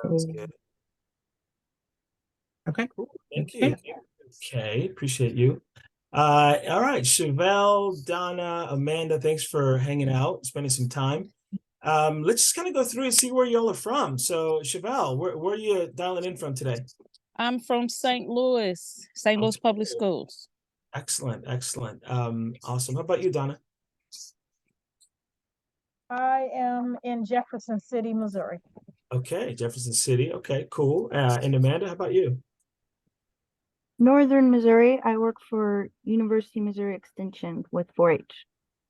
Sounds good. Okay. Cool. Thank Okay. you. Okay, appreciate you. All right, Chevelle, Donna, Amanda, thanks for hanging out, spending some time. Let's just kind of go through and see where y'all are from. So, Chevelle, where are you dialing in from today? I'm from St. Louis, St. Louis Public Okay. Schools. Excellent, excellent. Awesome. How about you, Donna? I am in Jefferson City, Missouri. Okay, Jefferson City. Okay, cool. And Amanda, how about you? Northern Missouri. I work for University of Missouri Extension with 4-H.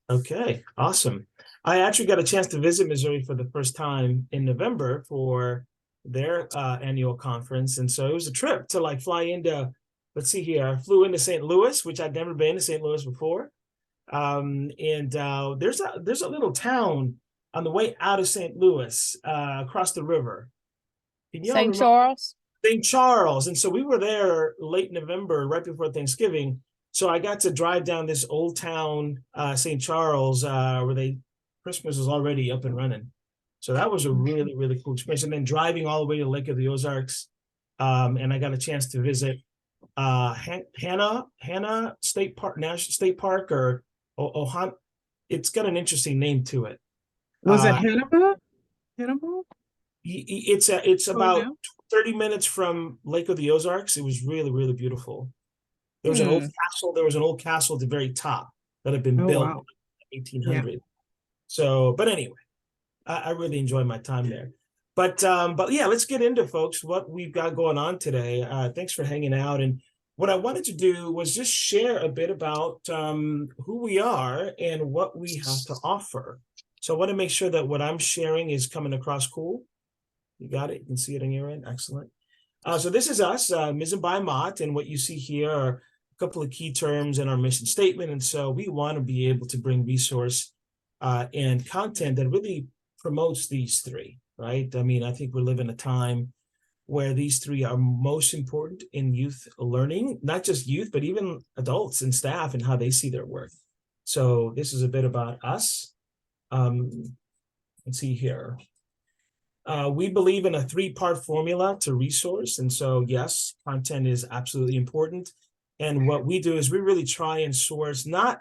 Okay, awesome. I actually got a chance to visit Missouri for the first time in November for their annual conference. And so it was a trip to like fly into, let's see here, I flew into St. Louis, which I'd never been to St. Louis before. There's a little town on the way out of St. Louis, across the river. Can y'all St. remember? Charles. St. Charles. And so we were there late November, right before Thanksgiving. So I got to drive down this old town, St. Charles, where Christmas was already up and running. So that was a really, really cool experience. And then driving all the way to Lake of the Ozarks. And I got a chance to visit Hannah State Park, National State Park, or Ohana. It's got an interesting name to it. Was it Hannibal? Hannibal? It's about down? 30 minutes from Lake of the Ozarks. It was really, really beautiful. There was an old castle. There was an old castle at the very top that had been Oh, built wow. in 1800. So, but anyway, I really enjoyed my time there. But yeah, let's get into, folks, what we've got going on today. Thanks for hanging out. And what I wanted to do was just share a bit about who we are and what we have to offer. So I want to make sure that what I'm sharing is coming across cool. You got it? You can see it on your end. Excellent. So this is us, Mizzen by Mott, and what you see here are a couple of key terms in our mission statement. And so we want to be able to bring resource and content that really promotes these three, right? I mean, I think we live in a time where these three are most important in youth learning, not just youth, but even adults and staff and how they see their work. So this is a bit about us. Let's see here. We believe in a three-part formula to resource. And so, yes, content is absolutely important. And what we do is we really try and source not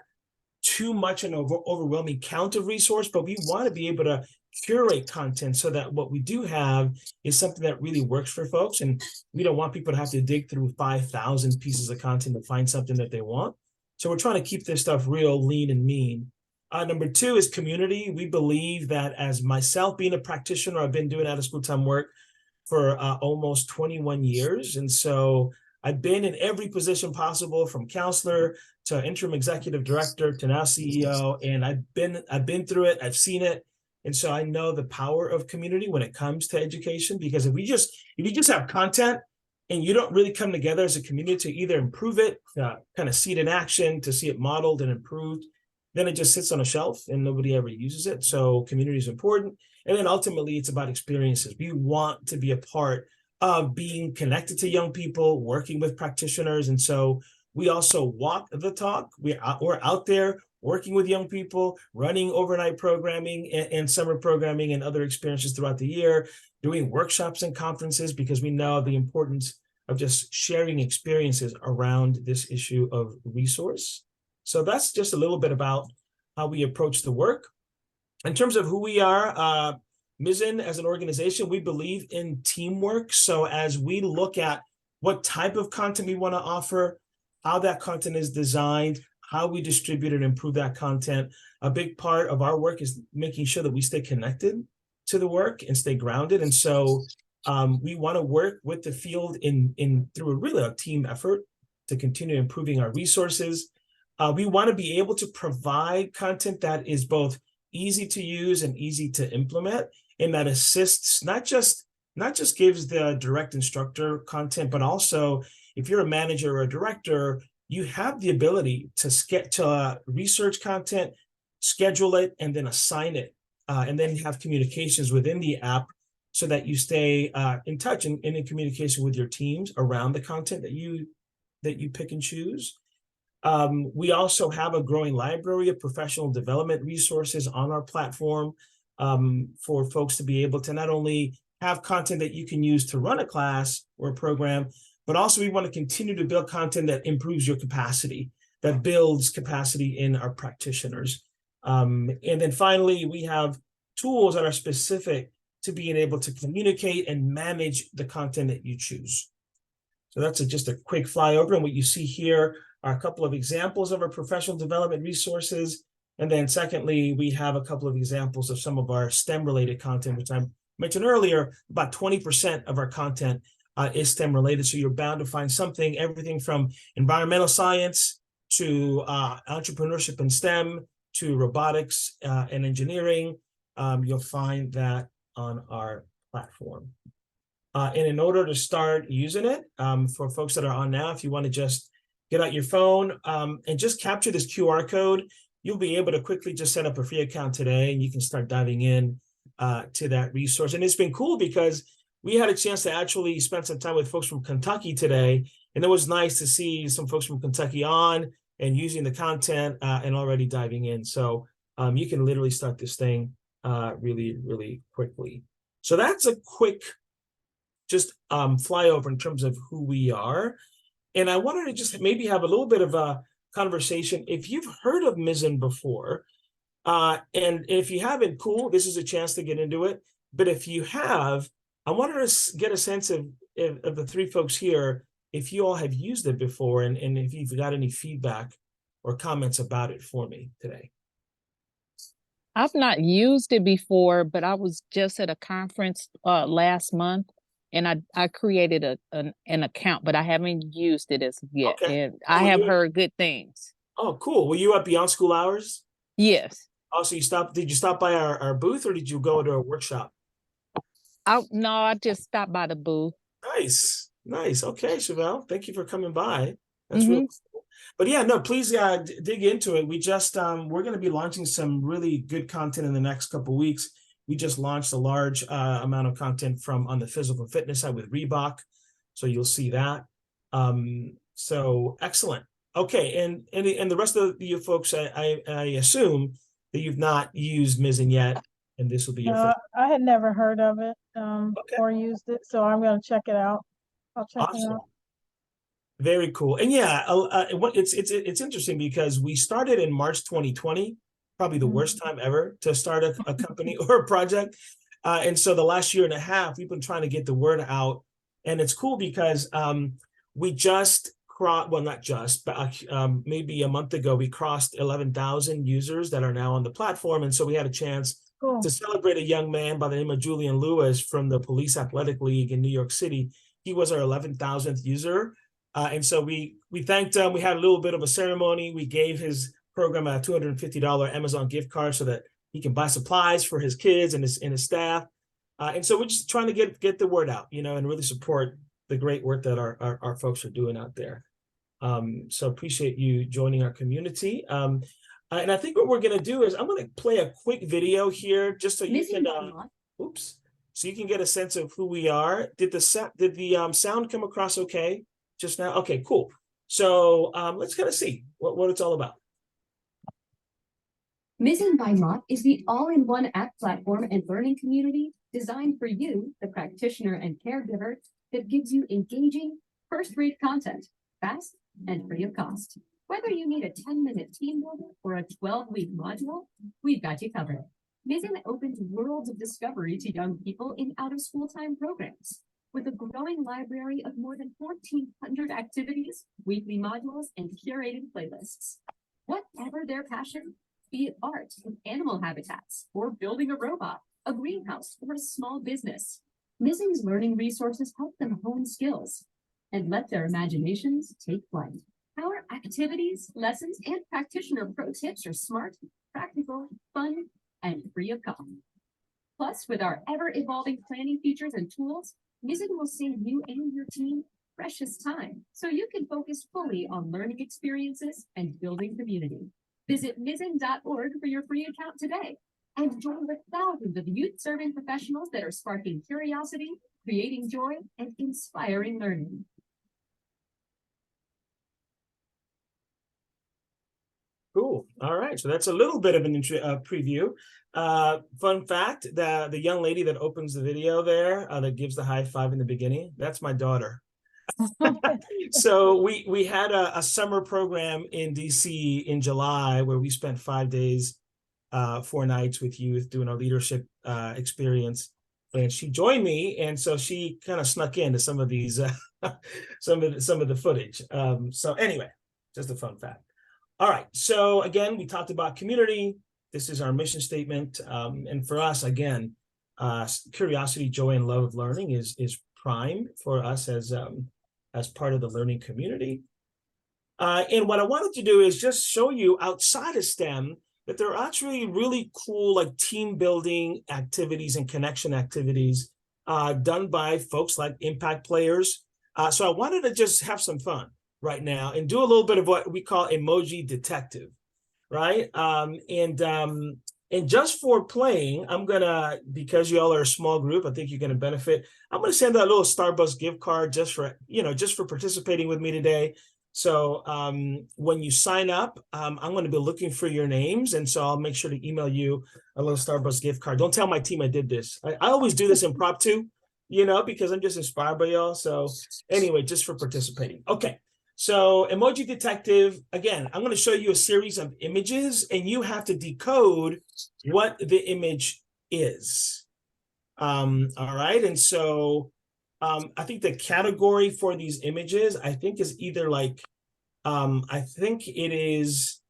too much an overwhelming count of resource, but we want to be able to curate content so that what we do have is something that really works for folks. And we don't want people to have to dig through 5,000 pieces of content to find something that they want. So we're trying to keep this stuff real lean and mean. Number two is community. We believe that, as myself being a practitioner, I've been doing out of school time work for almost 21 years. And so I've been in every position possible, from counselor to interim executive director to now CEO. And I've been through it. I've seen it. And so I know the power of community when it comes to education, because if you just have content and you don't really come together as a community to either improve it, kind of see it in action, to see it modeled and improved, then it just sits on a shelf and nobody ever uses it. So community is important. And then ultimately it's about experiences. We want to be a part of being connected to young people, working with practitioners. And so we also walk the talk. We're out there working with young people, running overnight programming and summer programming and other experiences throughout the year, doing workshops and conferences, because we know the importance of just sharing experiences around this issue of resource. So that's just a little bit about how we approach the work. In terms of who we are, Mizzen as an organization, we believe in teamwork. So as we look at what type of content we want to offer, how that content is designed, how we distribute and improve that content, a big part of our work is making sure that we stay connected to the work and stay grounded. And so we want to work with the field through a team effort to continue improving our resources. We want to be able to provide content that is both easy to use and easy to implement, and that assists, not just gives the direct instructor content, but also if you're a manager or a director, you have the ability to research content, schedule it, and then assign it, and then have communications within the app so that you stay in touch and in communication with your teams around the content that you pick and choose. We also have a growing library of professional development resources on our platform for folks to be able to not only have content that you can use to run a class or a program, but also we want to continue to build content that improves your capacity, that builds capacity in our practitioners. And then finally, we have tools that are specific to being able to communicate and manage the content that you choose. So that's just a quick flyover. And what you see here are a couple of examples of our professional development resources. And then secondly, we have a couple of examples of some of our STEM-related content, which I mentioned earlier. About 20% of our content is STEM-related. So you're bound to find something, everything from environmental science to entrepreneurship and STEM to robotics and engineering. You'll find that on our platform. And in order to start using it, for folks that are on now, if you want to just get out your phone and just capture this QR code, you'll be able to quickly just set up a free account today, and you can start diving in to that resource. And it's been cool because we had a chance to actually spend some time with folks from Kentucky today, and it was nice to see some folks from Kentucky on and using the content and already diving in. So you can literally start this thing really, really quickly. So that's a quick just flyover in terms of who we are. And I wanted to just maybe have a little bit of a conversation. If you've heard of Mizzen before, and if you haven't, cool, this is a chance to get into it. But if you have, I wanted to get a sense of the three folks here, if you all have used it before, and if you've got any feedback or comments about it for me today. I've not used it before, but I was just at a conference last month, and I created an account, but I haven't used it as of yet. Okay. And I have heard good things. Oh, cool. Were you at Beyond School Hours? Yes. Oh, so did you stop by our booth, or did you go to a workshop? No, I just stopped by the booth. Nice. Okay, Chevelle, thank you for coming by. That's really cool. But yeah, no, please dig into it. We just we're going to be launching some really good content in the next couple of weeks. We just launched a large amount of content on the physical fitness side with Reebok, so you'll see that. So excellent. Okay, and the rest of you folks, I assume that you've not used Mizzen yet, and this will be your first. I had never heard of it or used it, so I'm going to check it out. I'll check it out. Very cool. And yeah, it's interesting because we started in March 2020, probably the worst time ever to start a company or a project. And so the last year and a half, we've been trying to get the word out. And it's cool because we just well, not just, but maybe a month ago, we crossed 11,000 users that are now on the platform. And so we had a chance to celebrate a young man by the name of Julian Lewis from the Police Athletic League in New York City. He was our 11,000th user. And so we thanked him. We had a little bit of a ceremony. We gave his program a $250 Amazon gift card so that he can buy supplies for his kids and his staff. And so we're just trying to get the word out, and really support the great work that our folks are doing out there. So appreciate you joining our community. And I think what we're going to do is I'm going to play a quick video here just so you can, so you can get a sense of who we are. Did the sound come across okay just now? Okay, cool. So let's kind of see what it's all about. Mizzen by Mott is the all-in-one app platform and learning community designed for you, the practitioner and caregiver, that gives you engaging, first-rate content, fast and free of cost. Whether you need a 10-minute team builder or a 12-week module, we've got you covered. Mizzen opens worlds of discovery to young people in out-of-school time programs. With a growing library of more than 1,400 activities, weekly modules, and curated playlists. Whatever their passion, be it art with animal habitats, or building a robot, a greenhouse, or a small business, Mizzen's learning resources help them hone skills and let their imaginations take flight. Our activities, lessons, and practitioner pro tips are smart, practical, fun, and free of cost. Plus, with our ever-evolving planning features and tools, Mizzen will save you and your team precious time, so you can focus fully on learning experiences and building community. Visit Mizzen.org for your free account today and join the thousands of youth-serving professionals that are sparking curiosity, creating joy, and inspiring learning. Cool. All right. So that's a little bit of an preview. Fun fact, the young lady that opens the video there, that gives the high five in the beginning, that's my daughter. So we had a summer program in DC in July where we spent 5 days, 4 nights with youth doing a leadership experience. And she joined me, and so she kind of snuck into some of these some of the footage. So anyway, just a fun fact. All right. So again, we talked about community. This is our mission statement. And for us, again, curiosity, joy, and love of learning is prime for us as part of the learning community. And what I wanted to do is just show you outside of STEM that there are actually really cool like team building activities and connection activities done by folks like impact players. So I wanted to just have some fun right now and do a little bit of what we call emoji detective, right? And just for playing, I'm gonna, because you all are a small group, I think you're gonna benefit. I'm gonna send out a little Starbucks gift card just for participating with me today. So when you sign up, I'm going to be looking for your names. And so I'll make sure to email you a little Starbucks gift card. Don't tell my team I did this. I always do this impromptu, because I'm just inspired by y'all. So anyway, just for participating. Okay. So emoji detective, again, I'm going to show you a series of images and you have to decode what the image is. All right. And so I think the category for these images, I think is either like, I think it is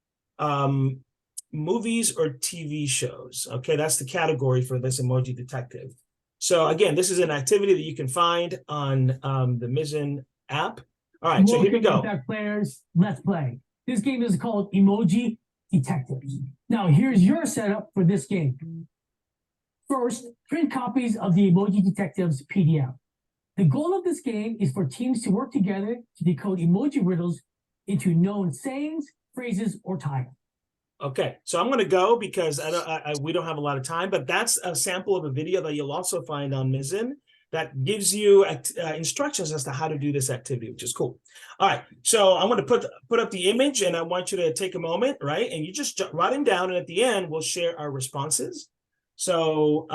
movies or TV shows. Okay, that's the category for this emoji detective. So again, this is an activity that you can find on the Mizzen app. All right, so here we go. Impact players, let's play. This game is called Emoji Detective. Now, here's your setup for this game. First, print copies of the Emoji Detective's PDF. The goal of this game is for teams to work together to decode emoji riddles into known sayings, phrases, or titles. Okay, so I'm going to go because we don't have a lot of time, but that's a sample of a video that you'll also find on Mizzen that gives you instructions as to how to do this activity, which is cool. All right, so I'm going to put up the image, and I want you to take a moment, right? And you just write them down, and at the end, we'll share our responses. So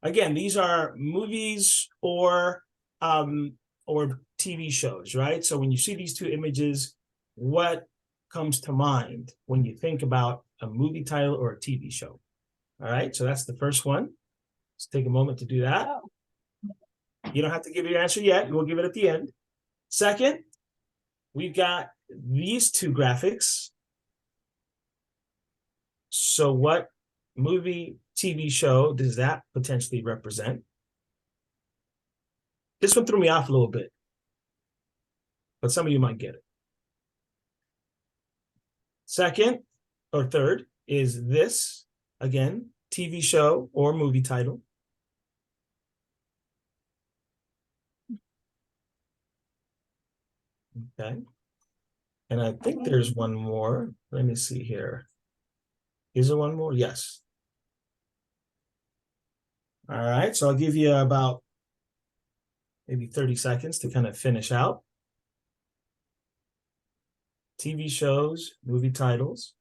again, these are movies or TV shows, right? So when you see these two images, what comes to mind when you think about a movie title or a TV show? All right, so that's the first one. Let's take a moment to do that. You don't have to give your answer yet. We'll give it at the end. Second, we've got these two graphics. So what movie, TV show does that potentially represent? This one threw me off a little bit, but some of you might get it. Second or third is this, again, TV show or movie title. Okay. And I think there's one more. Let me see here. Is there one more? Yes. All right. So I'll give you about maybe 30 seconds to kind of finish out. TV shows, movie titles.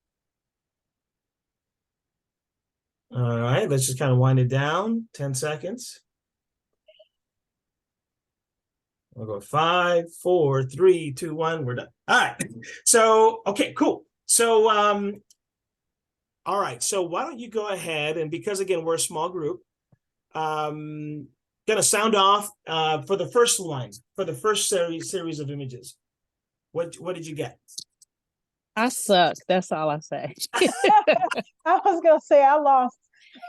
All right, let's just kind of wind it down. 10 seconds. We'll go 5, 4, 3, 2, 1. We're done. All right. So, okay, cool. So, all right. So why don't you go ahead, and because again, we're a small group, gonna sound off for the first line, for the first series of images. What did you get? I suck. That's all I say. I was gonna say I lost.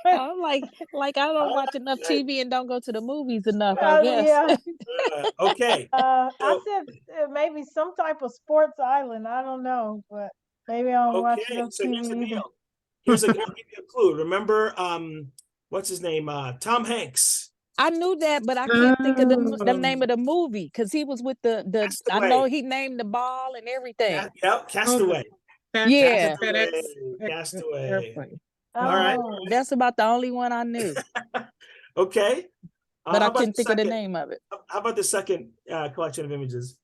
I'm like I don't watch enough TV and don't go to the movies enough, I guess. Yeah. Okay. I said maybe some type of sports island. I don't know, but maybe I don't watch enough so here's the TV. deal. I'll give you a clue. Remember, what's his name? Tom Hanks. I knew that, but I can't think of the name of the movie because he was with the Castaway. I know he named the ball and everything. Yep, Castaway. Yeah. Castaway. Oh. All right. That's about the only one I knew. Okay. But I couldn't think of the name of it. How about the second collection of images?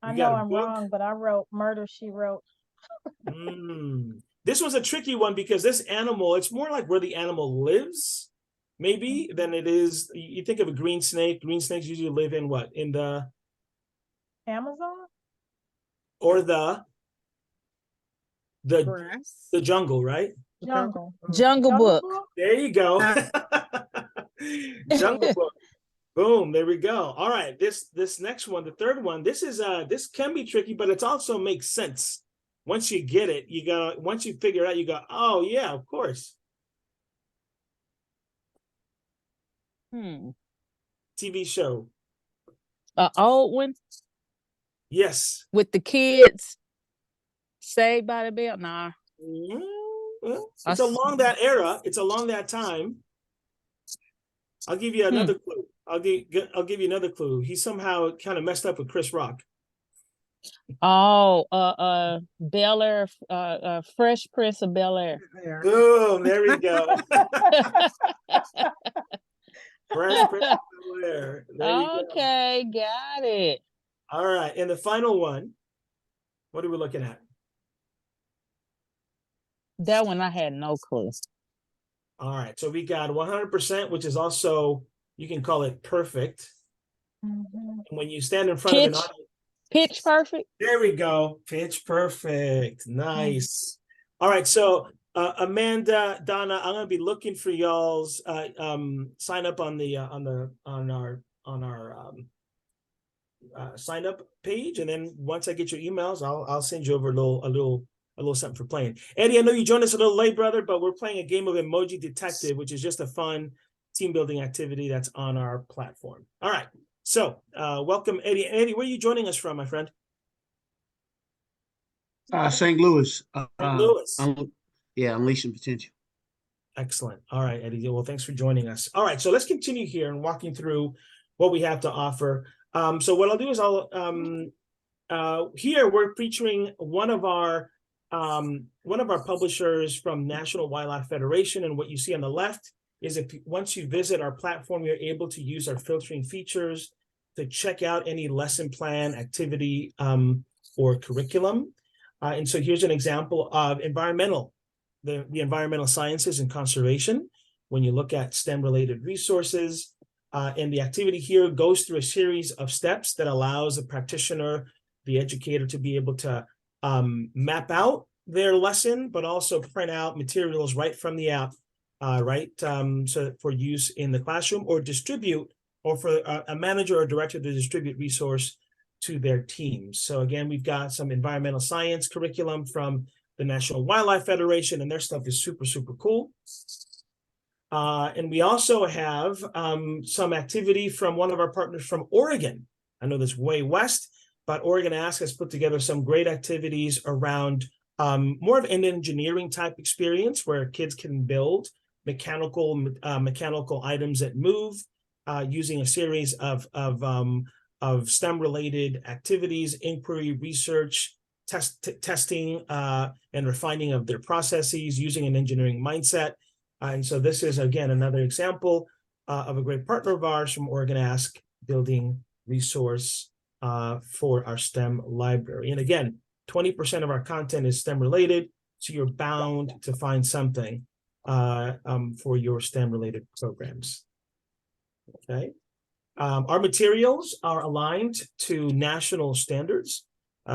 I You know got a I'm book? wrong, but I wrote Murder, She Wrote. This was a tricky one because this animal, it's more like where the animal lives, maybe, than it is. You think of a green snake. Green snakes usually live in what? In the Amazon? or the Grass. the jungle, right? Jungle. Jungle Book. There you go. Jungle Book. Book. Boom, there we go. All right, this next one, the third one, this can be tricky, but it also makes sense. Once you get it, once you figure it out, you go, oh yeah, of course. TV show. Old one Yes. with the kids. Saved by the Bell. Nah. Well, it's along that era. It's along that time. I'll give you another clue. I'll give you another clue. He somehow kind of messed up with Chris Rock. Oh, Bel Air, Fresh Prince of Bel Air. Boom, there we go. Fresh Prince of Bel-Air. There you go. Okay, got it. All right, and the final one, what are we looking at? That one I had no clue. All right, so we got 100%, which is also, you can call it perfect. And when you stand in front of an audience, Pitch Perfect. there we go. Pitch Perfect. Nice. All right. So Amanda, Donna, I'm gonna be looking for y'all's sign up on our sign up page, and then once I get your emails, I'll send you over a little something for playing. Eddie, I know you joined us a little late, brother, but we're playing a game of Emoji Detective, which is just a fun team building activity that's on our platform. All right. So welcome, Eddie. Eddie, where are you joining us from, my friend? St. Louis. St. Louis. Unleashing Potential. Excellent. All right, Eddie. Well, thanks for joining us. All right, so let's continue here and walking through what we have to offer. So what I'll do is here we're featuring one of our publishers from National Wildlife Federation, and what you see on the left is once you visit our platform, you're able to use our filtering features to check out any lesson plan, activity, or curriculum. And so here's an example of the environmental sciences and conservation. When you look at STEM-related resources, and the activity here goes through a series of steps that allows the practitioner, the educator, to be able to map out their lesson, but also print out materials right from the app, so for use in the classroom, or distribute, or for a manager or director to distribute resource to their teams. So again, we've got some environmental science curriculum from the National Wildlife Federation, and their stuff is super, super cool. And we also have some activity from one of our partners from Oregon. I know that's way west, but Oregon Ask has put together some great activities around more of an engineering type experience where kids can build mechanical items that move using a series of STEM-related activities, inquiry, research, testing, and refining of their processes using an engineering mindset. And so this is, again, another example of a great partner of ours from Oregon Ask, building resource for our STEM library. And again, 20% of our content is STEM related, so you're bound to find something for your STEM related programs. Okay. Our materials are aligned to national standards.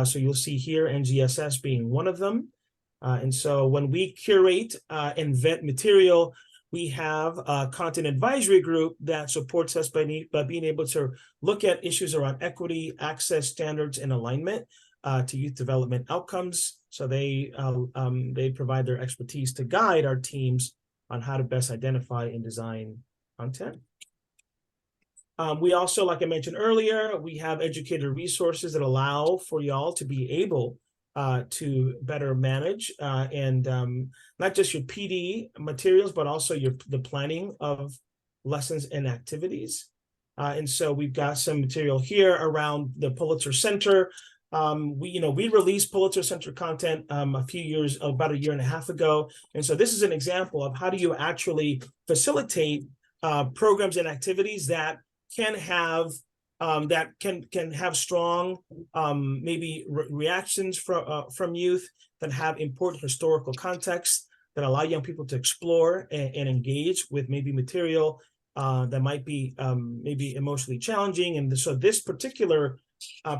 So you'll see here NGSS being one of them. And so when we curate and vet material, we have a content advisory group that supports us by being able to look at issues around equity, access, standards, and alignment to youth development outcomes. So they provide their expertise to guide our teams on how to best identify and design content. We also, like I mentioned earlier, we have educator resources that allow for y'all to be able to better manage and not just your PD materials, but also the planning of lessons and activities. And so we've got some material here around the Pulitzer Center. We released Pulitzer Center content about a year and a half ago. And so this is an example of how do you actually facilitate programs and activities that can have that can have strong maybe reactions from youth, that have important historical context, that allow young people to explore and engage with maybe material that might be maybe emotionally challenging. And so this particular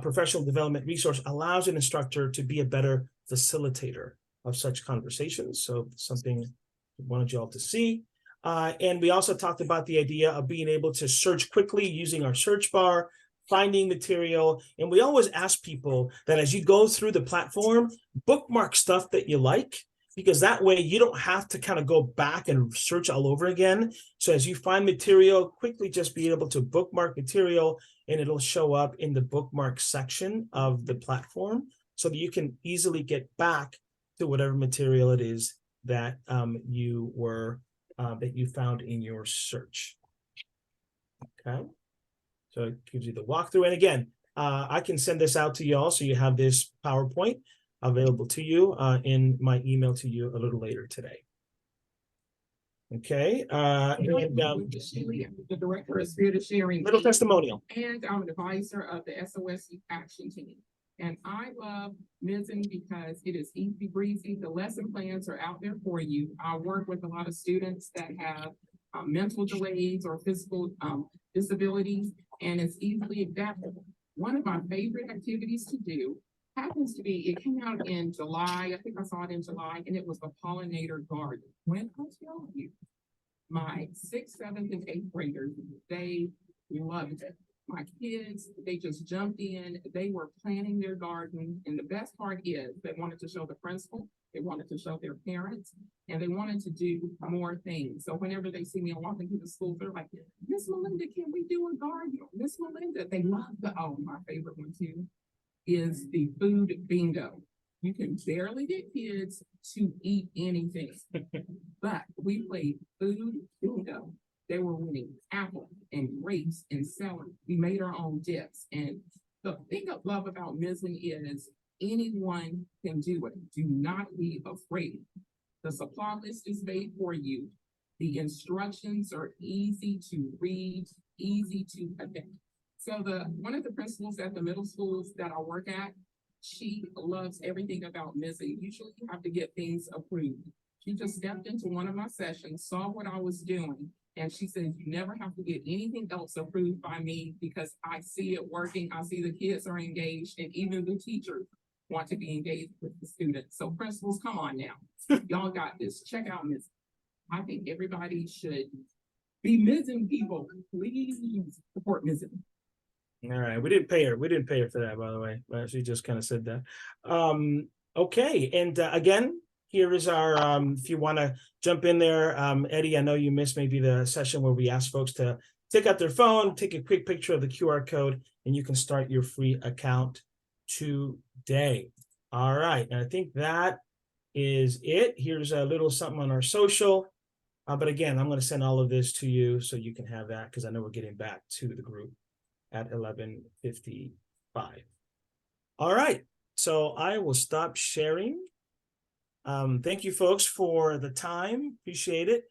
professional development resource allows an instructor to be a better facilitator of such conversations. So something I wanted you all to see. And we also talked about the idea of being able to search quickly using our search bar, finding material. And we always ask people that as you go through the platform, bookmark stuff that you like, because that way you don't have to kind of go back and search all over again. So as you find material, quickly just be able to bookmark material, and it'll show up in the bookmark section of the platform so that you can easily get back to whatever material it is that you found in your search. Okay, so it gives you the walkthrough. And again, I can send this out to you all so you have this PowerPoint available to you in my email to you a little later today. Okay, the director of Spirit of Sharing. Little testimonial. And I'm an advisor of the SOS Action Team. And I love Mizzen because it is easy breezy. The lesson plans are out there for you. I work with a lot of students that have mental delays or physical disabilities, and it's easily adaptable. One of my favorite activities to do happens to be, it came out in July, I think I saw it in July, and it was the pollinator garden. When I tell you, my 6th, 7th, and 8th graders, they loved it. My kids, they just jumped in, they were planting their garden, and the best part is they wanted to show the principal, they wanted to show their parents, and they wanted to do more things. So whenever they see me walking through the school, they're like, Miss Melinda, can we do a garden? Miss Melinda, they love my favorite one too, is the food bingo. You can barely get kids to eat anything, but we played food bingo. They were winning apple and grapes and celery. We made our own dips. And the thing I love about Mizzen is anyone can do it. Do not be afraid. The supply list is made for you. The instructions are easy to read, easy to adapt. So one of the principals at the middle schools that I work at, she loves everything about Mizzen. Usually you have to get things approved. She just stepped into one of my sessions, saw what I was doing, and she said, you never have to get anything else approved by me because I see it working. I see the kids are engaged, and even the teachers want to be engaged with the students. So principals, come on now. Y'all got this. Check out Mizzen. I think everybody should be Mizzen people. Please support Mizzen. All right, we didn't pay her. We didn't pay her for that, by the way. But she just kind of said that. Okay, and again, here is our, if you want to jump in there, Eddie, I know you missed maybe the session where we asked folks to take out their phone, take a quick picture of the QR code, and you can start your free account today. All right, and I think that is it. Here's a little something on our social. But again, I'm going to send all of this to you so you can have that because I know we're getting back to the group at 11:55. All right, so I will stop sharing. Thank you, folks, for the time. Appreciate it.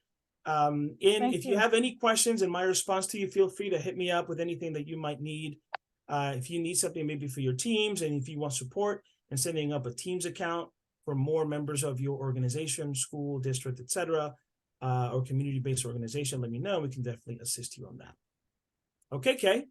If you have any questions in my response to you, feel free to hit me up with anything that you might need. If you need something maybe for your teams, and if you want support in setting up a Teams account for more members of your organization, school, district, etc., or community-based organization, let me know. We can definitely assist you on that. Okay, Kay.